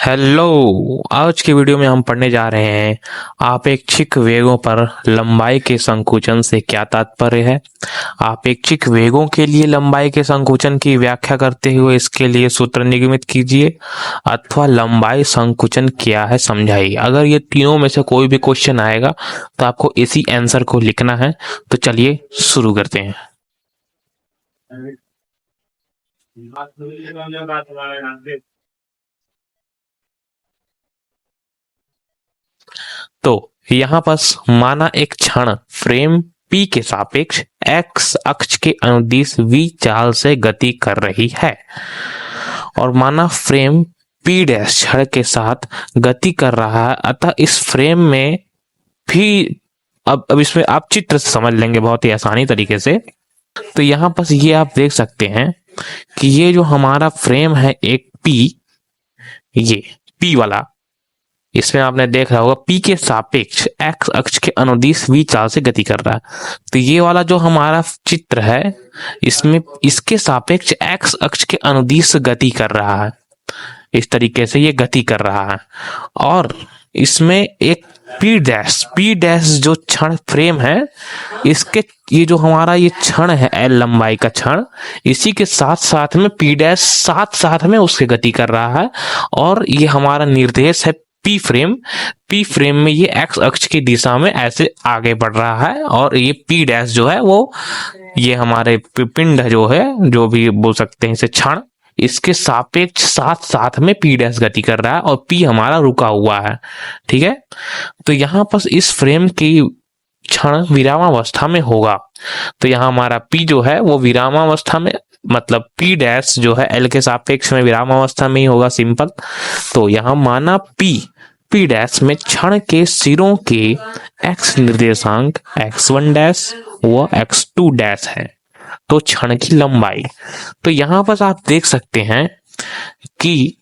Hello. आज की video में हम पढ़ने जा रहे हैं आपेक्षिक वेगों पर लंबाई के संकुचन से क्या तात्पर्य है। आपेक्षिक वेगों के लिए लंबाई के संकुचन की व्याख्या करते हुए इसके लिए सूत्र निगमित कीजिए अथवा लंबाई संकुचन क्या है समझाइए। अगर ये तीनों में से कोई भी क्वेश्चन आएगा तो आपको इसी आंसर को लिखना है। तो चलिए शुरू करते हैं। तो यहाँ पर माना एक क्षण फ्रेम P के सापेक्ष x अक्ष के अनुदिश v चाल से गति कर रही है और माना फ्रेम P डैश क्षण के साथ गति कर रहा है। अतः इस फ्रेम में भी अब इसमें आप चित्र से समझ लेंगे बहुत ही आसानी तरीके से। तो यहाँ पर ये आप देख सकते हैं कि ये जो हमारा फ्रेम है एक P, ये P वाला, इसमें आपने देख रहा होगा P के सापेक्ष x अक्ष के अनुदिश v चाल से गति कर रहा है। तो ये वाला जो हमारा चित्र है इसमें इसके सापेक्ष x अक्ष के अनुदिश गति कर रहा है। इस तरीके से ये गति कर रहा है और इसमें एक P डैश जो क्षण फ्रेम है इसके ये जो हमारा ये क्षण है L लंबाई का क्षण, इसी के साथ साथ में P डैश साथ में उसके गति कर रहा है और ये हमारा निर्देश है P फ्रेम में ये x अक्ष की दिशा में ऐसे आगे बढ़ रहा है और ये P डैश जो है वो ये हमारे पिंड जो है, जो भी बोल सकते हैं इसे क्षण, इसके सापेक्ष साथ में P डैश गति कर रहा है और P हमारा रुका हुआ है। ठीक है, तो यहाँ पर इस फ्रेम की क्षण विरामावस्था में होगा। तो यहाँ हमारा P जो है वो विरामावस्था में, मतलब P डैश जो है L के सापेक्ष में विरामावस्था में ही होगा, सिंपल। तो यहाँ माना P डैश में क्षण के सिरों के x निर्देशांक x1 डैश व x2 डैश है, तो क्षण की लंबाई। तो यहाँ पर आप देख सकते हैं कि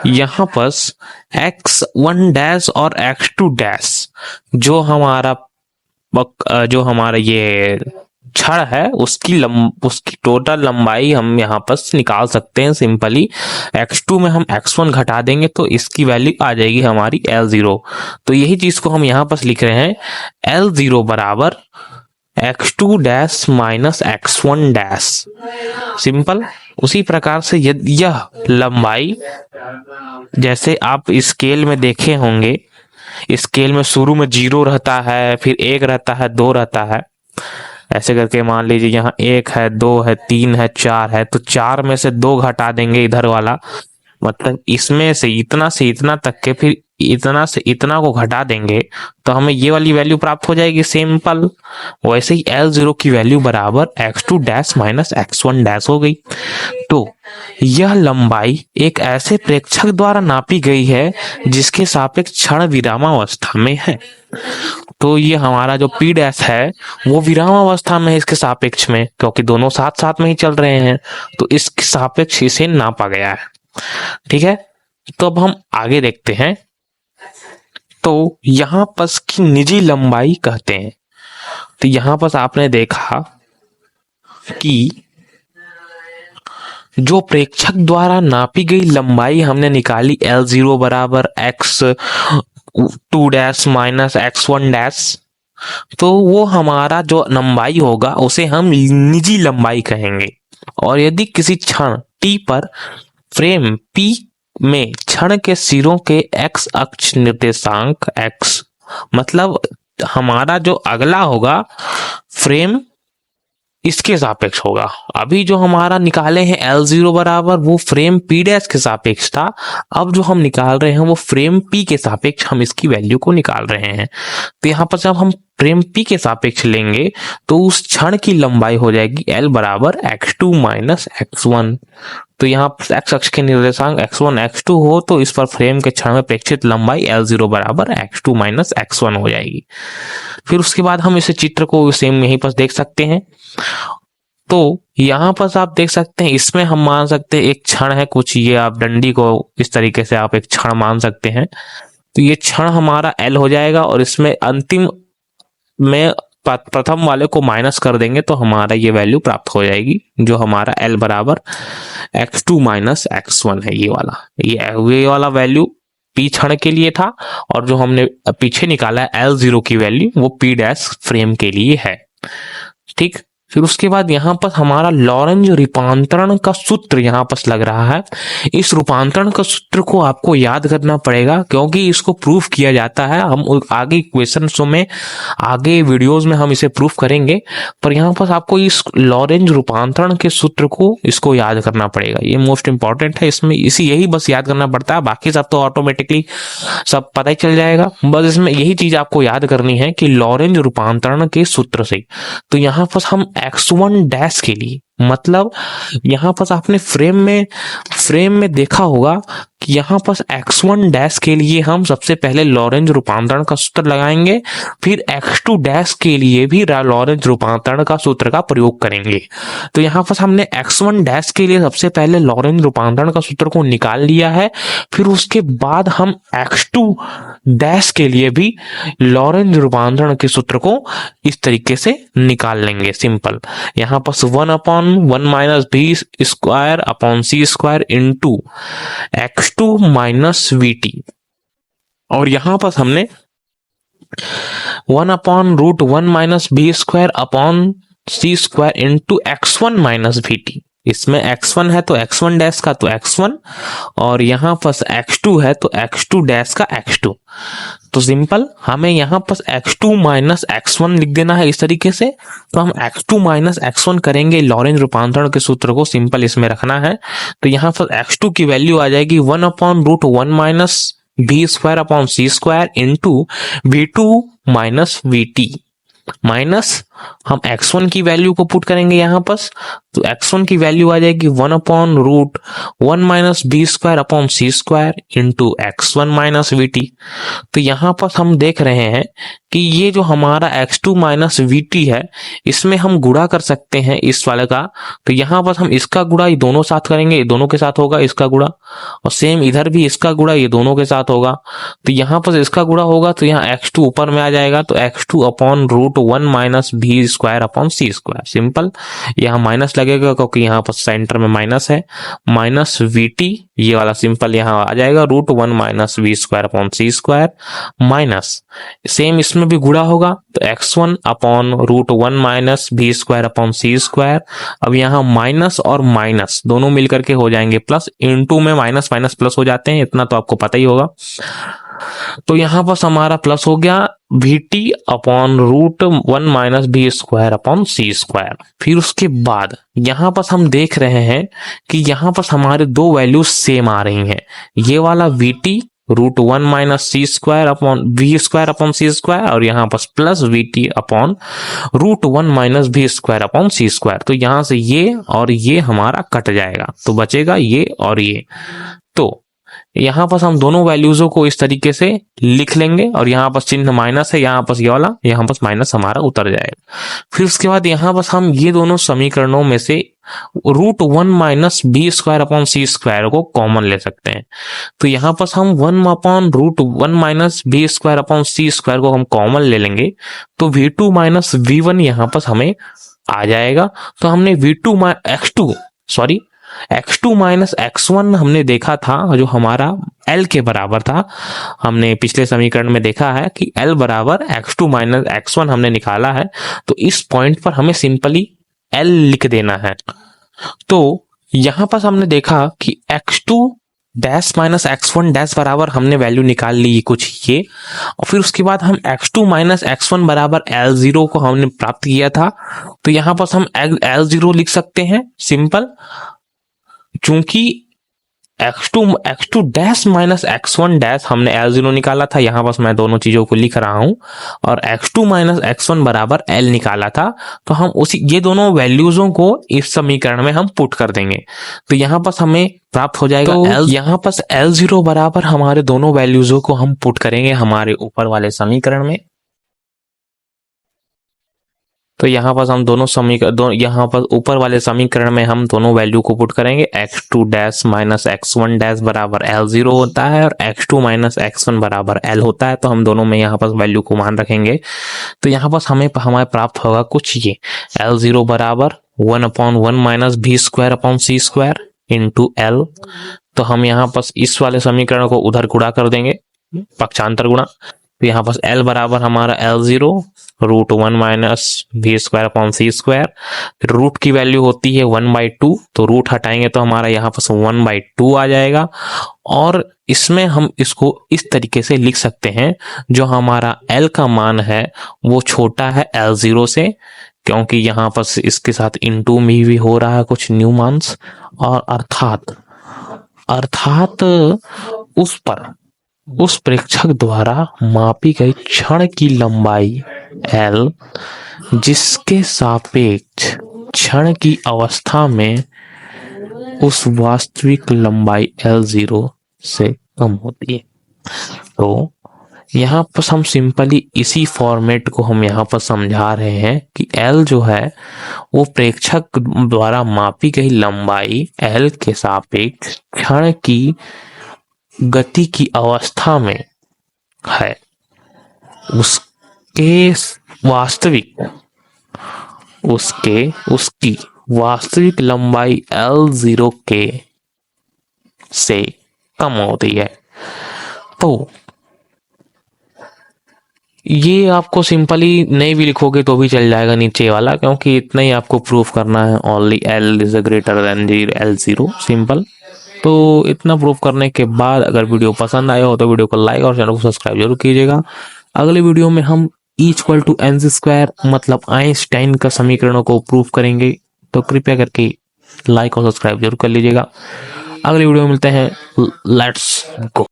यहाँ पर x1 डैश और x2 डैश जो हमारा ये क्षण है उसकी टोटल लंबाई हम यहाँ पर निकाल सकते हैं सिंपली। x2 में हम x1 घटा देंगे तो इसकी वैल्यू आ जाएगी हमारी L0। तो यही चीज को हम यहाँ पर लिख रहे हैं L0 बराबर x2 dash minus x1 dash, simple. उसी प्रकार से यह लंबाई, जैसे आप स्केल में देखे होंगे, स्केल में शुरू में 0 रहता है, फिर 1 रहता है, 2 रहता है, ऐसे करके मान लीजिए यहाँ 1 है, 2 है, 3 है, 4 है, तो 4 में से 2 घटा देंगे इधर वाला, मतलब इसमें से इतना तक के, फिर इतना से इतना को घटा देंगे तो हमें ये वाली वैल्यू प्राप्त हो जाएगी, सिंपल। वैसे ही L0 की वैल्यू बराबर x2 dash minus x1 dash हो गई। तो यह लंबाई एक ऐसे प्रेक्षक द्वारा नापी गई है जिसके सापेक्ष क्षण विरामावस्था में है। तो ये हमारा जो P डैश है वो विरामावस्था में है इसके सापेक्ष में, क्योंकि दोनों साथ में ही चल रहे हैं, तो इसके सापेक्ष इसे नापा गया है। ठीक है, तो अब हम आगे देखते हैं। तो यहां पर की निजी लंबाई कहते हैं। तो यहां पर आपने देखा कि जो प्रेक्षक द्वारा नापी गई लंबाई हमने निकाली L0 बराबर x2 dash minus x1 dash, तो वो हमारा जो लंबाई होगा उसे हम निजी लंबाई कहेंगे। और यदि किसी क्षण t पर फ्रेम P में क्षण के सिरों के x अक्ष निर्देशांक x, मतलब हमारा जो अगला होगा फ्रेम इसके सापेक्ष होगा। अभी जो हमारा निकाले हैं L0 बराबर वो फ्रेम P डैश के सापेक्ष था, अब जो हम निकाल रहे हैं वो फ्रेम P के सापेक्ष हम इसकी वैल्यू को निकाल रहे हैं। तो यहाँ पर जब हम फ्रेम P के सापेक्ष लेंगे तो उस क्षण की लंबाई हो जाएगी L बराबर x2 माइनस x1। तो यहाँ पर x अक्ष के निर्देशांक x1 x2 हो तो इस पर फ्रेम के क्षण में प्रेक्षित लंबाई L0 बराबर x2 माइनस x1 हो जाएगी। फिर उसके बाद हम इसे चित्र को सेम यहीं पर देख सकते हैं। तो यहाँ पर आप देख सकते हैं, इसमें हम मान सकते हैं एक क्षण है कुछ, ये आप डंडी को इस तरीके से आप एक क्षण मान सकते हैं। तो ये क्षण हमारा L हो जाएगा और इसमें अंतिम में प्रथम वाले को माइनस कर देंगे तो हमारा ये वैल्यू प्राप्त हो जाएगी, जो हमारा L बराबर x2 माइनस x1 है। ये वाला वैल्यू P क्षण के लिए था, और जो हमने पीछे निकाला है L0 की वैल्यू वो P डैश फ्रेम के लिए है। ठीक, फिर उसके बाद यहाँ पर हमारा लॉरेंज रूपांतरण का सूत्र यहाँ पर लग रहा है। इस रूपांतरण का सूत्र को आपको याद करना पड़ेगा, क्योंकि इसको प्रूफ किया जाता है। हम आगे क्वेश्चंस में, आगे वीडियोस में हम इसे प्रूफ करेंगे, पर यहाँ पर आपको इस लॉरेंज रूपांतरण के सूत्र को इसको याद करना पड़ेगा। ये मोस्ट इंपॉर्टेंट है, इसमें यही बस याद करना पड़ता है, बाकी सब तो ऑटोमेटिकली सब पता ही चल जाएगा। बस इसमें यही चीज आपको याद करनी है कि लॉरेंज रूपांतरण के सूत्र से। तो यहाँ पर हम x1 डैश के लिए, मतलब यहाँ पर आपने फ्रेम में देखा होगा कि यहाँ पर x1 डैश के लिए हम सबसे पहले लॉरेंज रूपांतरण का सूत्र लगाएंगे, फिर x2 डैश के लिए भी लॉरेंज रूपांतरण का सूत्र का प्रयोग करेंगे। तो यहाँ पर हमने x1 डैश के लिए सबसे पहले लॉरेंज रूपांतरण का सूत्र को निकाल लिया है, फिर उसके बाद हम x2 डैश के लिए भी लॉरेंज रूपांतरण के सूत्र को इस तरीके से निकाल लेंगे। सिंपल, यहाँ पर 1/1 minus b square upon c square into x2 minus VT, और यहाँ पर हमने 1/√1 minus b square upon c square into x1 minus VT. इसमें x1 है तो x1 डैश का तो x1, और यहाँ पर x2 है तो x2 डैश का x2। तो सिंपल, हमें यहाँ पर x2 माइनस x1 लिख देना है इस तरीके से। तो हम x2 माइनस x1 करेंगे, लॉरेंज रूपांतरण के सूत्र को सिंपल इसमें रखना है। तो यहाँ पर x2 की वैल्यू आ जाएगी 1/√1 minus b square upon c square into v2 minus VT, minus हम x1 की वैल्यू को पुट करेंगे यहाँ पर। तो x1 की वैल्यू आ जाएगी 1/√1 minus b square upon c square into x1 minus VT. तो यहाँ पर हम देख रहे हैं कि ये जो हमारा x2 माइनस वीटी है, इसमें हम गुणा कर सकते हैं इस वाले का। तो यहाँ पर हम इसका गुणा ये दोनों साथ करेंगे, ये दोनों के साथ होगा इसका गुणा, और सेम इधर भी इसका गुणा ये दोनों के साथ होगा। तो यहाँ पर इसका गुणा होगा तो यहाँ x2 ऊपर में आ जाएगा, तो x2/√1 minus b square upon c square. Simple, यहाँ माइनस लगेगा क्योंकि यहाँ पर सेंटर में माइनस है, माइनस वीटी ये वाला सिंपल यहाँ आ जाएगा √1 minus b square upon c square, minus same इसमें भी गुणा होगा तो x1/√1 minus b square upon c square. अब यहाँ माइनस और माइनस दोनों मिलकर के हो जाएंगे प्लस, इनटू में माइनस माइनस प्लस हो जाते हैं, इतना तो आपको पता ही होगा। तो यहाँ पर हमारा प्लस हो गया VT/√1 minus b square upon c square. फिर उसके बाद यहाँ पर हम देख रहे हैं कि यहाँ पर हमारे दो वैल्यूज सेम आ रही हैं, ये वाला VT√1 minus c square upon b square upon c square, और यहाँ पर plus VT/√1 minus b square upon c square. तो यहाँ से ये और ये हमारा कट जाएगा, तो बचेगा ये और ये। तो यहाँ पर हम दोनों वैल्यूजों को इस तरीके से लिख लेंगे, और यहाँ पर चिन्ह माइनस है, यहाँ पर ये वाला, यहाँ पर माइनस हमारा उतर जाएगा। फिर उसके बाद यहाँ पर हम ये दोनों समीकरणों में से √1 minus b square upon c square को कॉमन ले सकते हैं। तो यहाँ पर हम 1/√1 minus b square upon c square को हम कॉमन ले लेंगे, तो V2 माइनस V1 यहाँ पर हमें आ जाएगा। तो हमने x2 माइनस x1 हमने देखा था जो हमारा L के बराबर था, हमने पिछले समीकरण में देखा है कि L बराबर x2 माइनस x1 हमने निकाला है। तो इस पॉइंट पर हमें सिंपली L लिख देना है। तो यहां पर हमने देखा कि x2 dash minus x1 dash बराबर हमने वैल्यू निकाल ली कुछ ये, और फिर उसके बाद हम x2 माइनस x1 बराबर L0 को हमने प्राप्त किया था। तो यहां पर हम L0 लिख सकते हैं सिंपल, चूंकि x2 dash minus x1 dash हमने L0 निकाला था, यहाँ बस मैं दोनों चीजों को लिख रहा हूं, और x2 माइनस x1 बराबर L निकाला था। तो हम ये दोनों वैल्यूजों को इस समीकरण में हम पुट कर देंगे, तो यहाँ पर हमें प्राप्त हो जाएगा यहाँ पर L0 बराबर हमारे दोनों वैल्यूजों को हम पुट करेंगे हमारे ऊपर वाले समीकरण में। तो यहाँ पर हम दोनों समीकरण यहाँ पर ऊपर वाले समीकरण में हम दोनों वैल्यू को पुट करेंगे। x2 dash minus x1 dash बराबर L0 होता है और x2 माइनस x1 बराबर L होता है। तो हम दोनों में यहाँ पर वैल्यू को मान रखेंगे। तो यहाँ पर हमारे प्राप्त होगा कुछ ये L0 बराबर 1/1 minus v square upon c square into L। तो हम यहाँ पर इस वाले समीकरण को उधर गुणा कर देंगे, पक्षांतर गुणा। तो यहाँ पर L बराबर हमारा L0 √1 minus v square upon c square. फिर रूट की वैल्यू होती है 1/2, तो रूट हटाएंगे तो हमारा यहाँ पर 1/2 आ जाएगा। और इसमें हम इसको इस तरीके से लिख सकते हैं, जो हमारा L का मान है वो छोटा है L0 से, क्योंकि यहाँ पर इसके साथ इनटू में भी हो रहा है कुछ न्यू मान्स। और अर्थात उस प्रेक्षक द्वारा मापी गई क्षण की लंबाई L जिसके सापेक्ष क्षण की अवस्था में उस वास्तविक लंबाई L0 से कम होती है। तो यहाँ पर हम सिंपली इसी फॉर्मेट को हम यहाँ पर समझा रहे हैं कि L जो है वो प्रेक्षक द्वारा मापी गई लंबाई L के सापेक्ष क्षण की गति की अवस्था में है, उसकी वास्तविक लंबाई L0 के से कम होती है। तो ये आपको सिंपली नहीं भी लिखोगे तो भी चल जाएगा नीचे वाला, क्योंकि इतना ही आपको प्रूफ करना है। Only L is greater than L0, simple. तो इतना प्रूफ करने के बाद अगर वीडियो पसंद आया हो तो वीडियो को लाइक और चैनल को सब्सक्राइब जरूर कीजिएगा। अगले वीडियो में हम E=mc² मतलब आइंस्टाइन का समीकरणों को प्रूफ करेंगे, तो कृपया करके लाइक और सब्सक्राइब जरूर कर लीजिएगा। अगले वीडियो में मिलते हैं। Let's go.